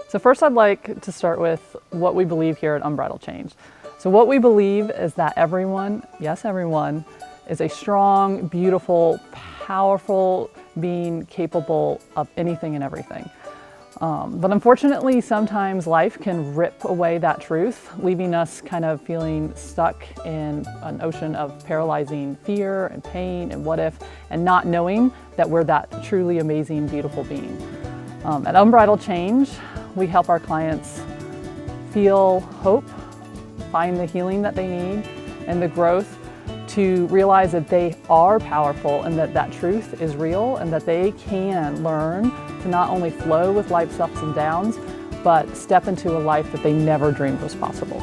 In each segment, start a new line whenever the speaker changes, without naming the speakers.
So first I'd like to start with what we believe here at Unbridled Change. So what we believe is that everyone, yes everyone, is a strong, beautiful, powerful being capable of anything and everything. But unfortunately, sometimes life can rip away that truth, leaving us kind of feeling stuck in an ocean of paralyzing fear and pain and what if, and not knowing that we're that truly amazing, beautiful being. At Unbridled Change, we help our clients feel hope, find the healing that they need, and the growth to realize that they are powerful and that that truth is real and that they can learn to not only flow with life's ups and downs, but step into a life that they never dreamed was possible.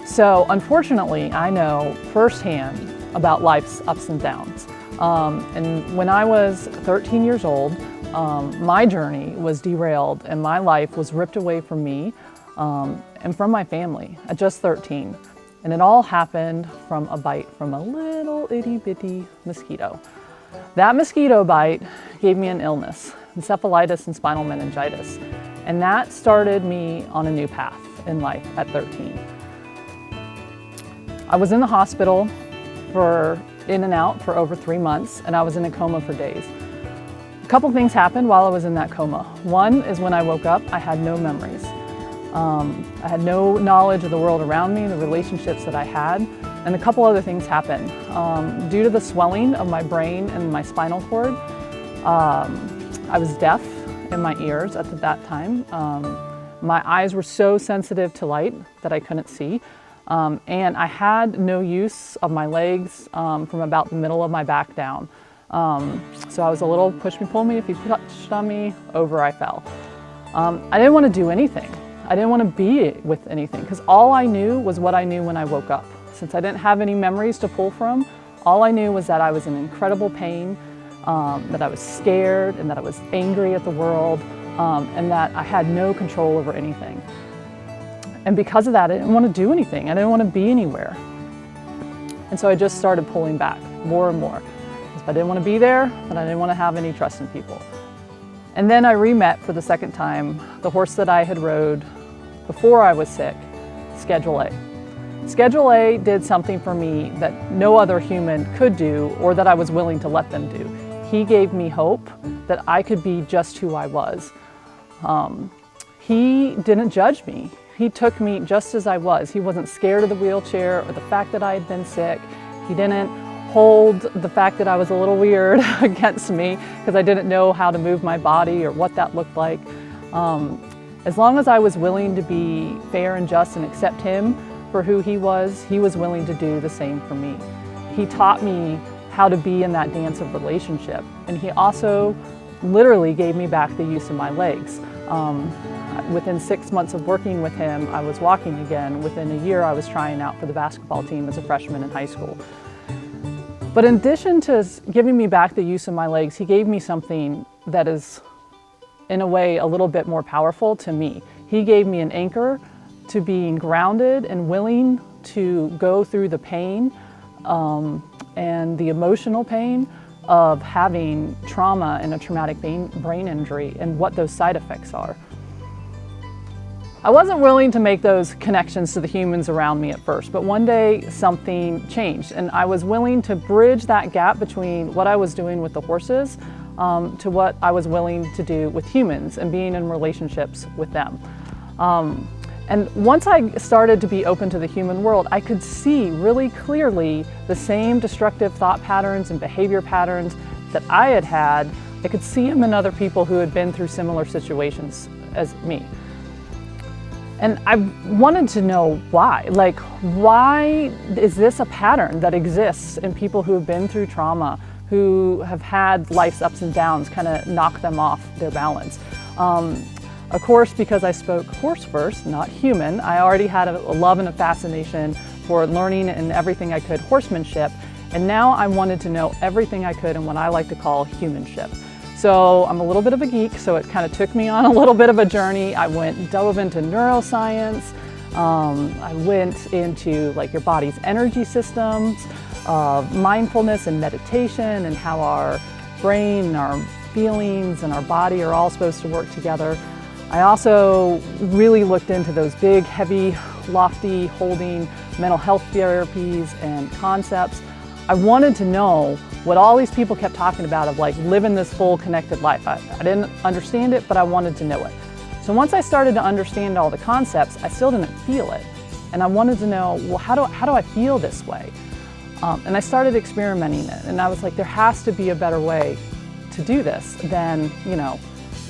So unfortunately, I know firsthand about life's ups and downs. And when I was 13 years old, my journey was derailed and my life was ripped away from me and from my family at just 13. And it all happened from a bite from a little itty bitty mosquito. That mosquito bite gave me an illness, encephalitis and spinal meningitis. And that started me on a new path in life at 13. I was in the hospital in and out for over 3 months, and I was in a coma for days. A couple things happened while I was in that coma. One is when I woke up, I had no memories. I had no knowledge of the world around me, the relationships that I had, and a couple other things happened. Due to the swelling of my brain and my spinal cord, I was deaf in my ears at that time. My eyes were so sensitive to light that I couldn't see. And I had no use of my legs from about the middle of my back down. So I was a little push me, pull me, if you touched on me, over I fell. I didn't want to do anything. I didn't want to be with anything because all I knew was what I knew when I woke up. Since I didn't have any memories to pull from, all I knew was that I was in incredible pain, that I was scared and that I was angry at the world, and that I had no control over anything. And because of that, I didn't want to do anything. I didn't want to be anywhere. And so I just started pulling back more and more. If I didn't want to be there, then I didn't want to have any trust in people. And then I re-met for the second time the horse that I had rode before I was sick, Schedule A. Schedule A did something for me that no other human could do or that I was willing to let them do. He gave me hope that I could be just who I was. He didn't judge me. He took me just as I was. He wasn't scared of the wheelchair or the fact that I had been sick. He didn't hold the fact that I was a little weird against me because I didn't know how to move my body or what that looked like. As long as I was willing to be fair and just and accept him for who he was willing to do the same for me. He taught me how to be in that dance of relationship, and he also literally gave me back the use of my legs. Within 6 months of working with him, I was walking again. Within a year, I was trying out for the basketball team as a freshman in high school. But in addition to giving me back the use of my legs, he gave me something that is, in a way, a little bit more powerful to me. He gave me an anchor to being grounded and willing to go through the pain and the emotional pain of having trauma and a traumatic brain injury and what those side effects are. I wasn't willing to make those connections to the humans around me at first, but one day something changed and I was willing to bridge that gap between what I was doing with the horses to what I was willing to do with humans and being in relationships with them. And once I started to be open to the human world, I could see really clearly the same destructive thought patterns and behavior patterns that I had had. I could see them in other people who had been through similar situations as me. And I wanted to know why. Like, why is this a pattern that exists in people who have been through trauma, who have had life's ups and downs kind of knock them off their balance? Of course, because I spoke horse first, not human, I already had a love and a fascination for learning and everything I could horsemanship. And now I wanted to know everything I could in what I like to call humanship. So I'm a little bit of a geek, so it kind of took me on a little bit of a journey. I dove into neuroscience. I went into like your body's energy systems, mindfulness and meditation, and how our brain, our feelings, and our body are all supposed to work together. I also really looked into those big, heavy, lofty, holding mental health therapies and concepts. I wanted to know what all these people kept talking about of like living this full connected life. I didn't understand it, but I wanted to know it. So once I started to understand all the concepts, I still didn't feel it. And I wanted to know, well, how do I feel this way? And I started experimenting it, and I was like, there has to be a better way to do this than,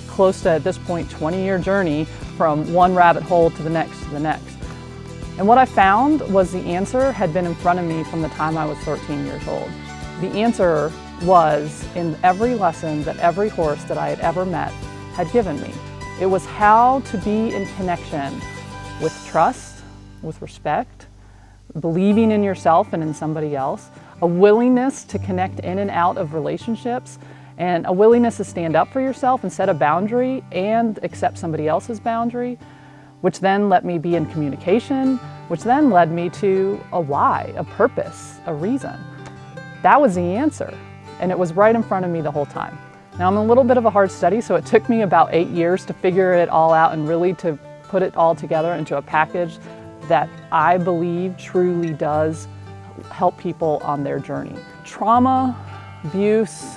close to, at this point, 20-year journey from one rabbit hole to the next to the next. And what I found was the answer had been in front of me from the time I was 13 years old. The answer was in every lesson that every horse that I had ever met had given me. It was how to be in connection with trust, with respect, believing in yourself and in somebody else, a willingness to connect in and out of relationships, and a willingness to stand up for yourself and set a boundary and accept somebody else's boundary, which then let me be in communication, which then led me to a why, a purpose, a reason. That was the answer, and it was right in front of me the whole time. Now, I'm a little bit of a hard study, so it took me about 8 years to figure it all out and really to put it all together into a package that I believe truly does help people on their journey. Trauma, abuse,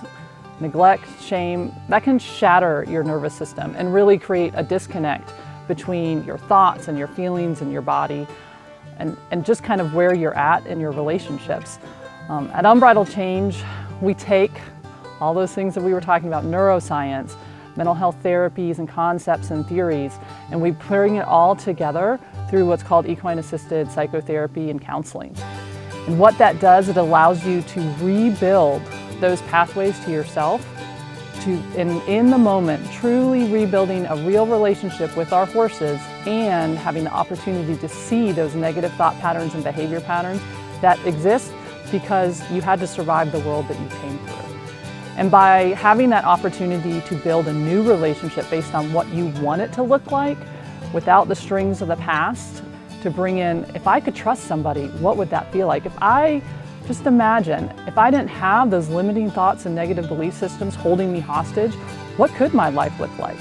neglect, shame, that can shatter your nervous system and really create a disconnect between your thoughts and your feelings and your body and just kind of where you're at in your relationships. At Unbridled Change, we take all those things that we were talking about, neuroscience, mental health therapies and concepts and theories, and we bring it all together through what's called equine-assisted psychotherapy and counseling. And what that does, it allows you to rebuild those pathways to yourself, in the moment, truly rebuilding a real relationship with our horses and having the opportunity to see those negative thought patterns and behavior patterns that exist because you had to survive the world that you came through. And by having that opportunity to build a new relationship based on what you want it to look like, without the strings of the past, to bring in, if I could trust somebody, what would that feel like? Just imagine, if I didn't have those limiting thoughts and negative belief systems holding me hostage, what could my life look like?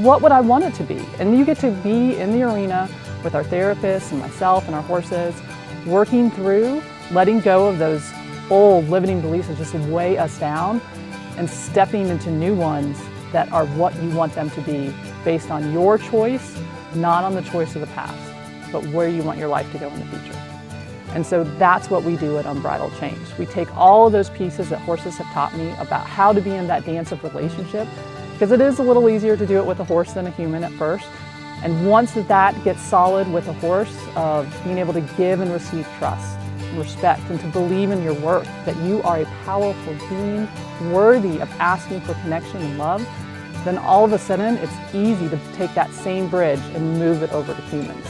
What would I want it to be? And you get to be in the arena with our therapists and myself and our horses, working through, letting go of those old limiting beliefs that just weigh us down and stepping into new ones that are what you want them to be based on your choice, not on the choice of the past, but where you want your life to go in the future. And so that's what we do at Unbridled Change. We take all of those pieces that horses have taught me about how to be in that dance of relationship, because it is a little easier to do it with a horse than a human at first. And once that gets solid with a horse, of being able to give and receive trust, respect, and to believe in your worth, that you are a powerful being worthy of asking for connection and love, then all of a sudden it's easy to take that same bridge and move it over to humans.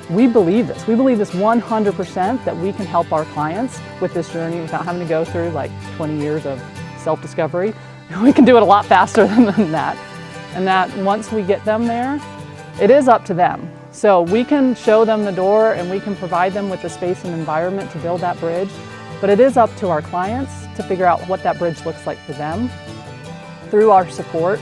We believe this. We believe this 100% that we can help our clients with this journey without having to go through like 20 years of self-discovery. We can do it a lot faster than that. And that once we get them there, it is up to them. So we can show them the door and we can provide them with the space and environment to build that bridge, but it is up to our clients to figure out what that bridge looks like for them. Through our support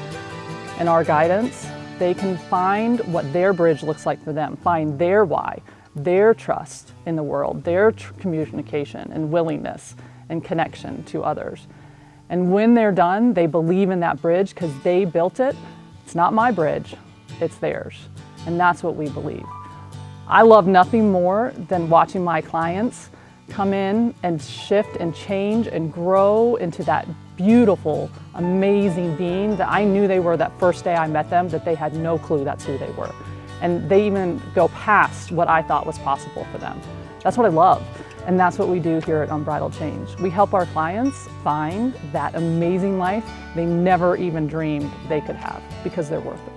and our guidance, they can find what their bridge looks like for them, find their why, their trust in the world, their communication and willingness and connection to others. And when they're done, they believe in that bridge because they built it. It's not my bridge, it's theirs. And that's what we believe. I love nothing more than watching my clients come in and shift and change and grow into that beautiful, amazing being that I knew they were that first day I met them, that they had no clue that's who they were. And they even go past what I thought was possible for them. That's what I love. And that's what we do here at Unbridled Change. We help our clients find that amazing life they never even dreamed they could have because they're worth it.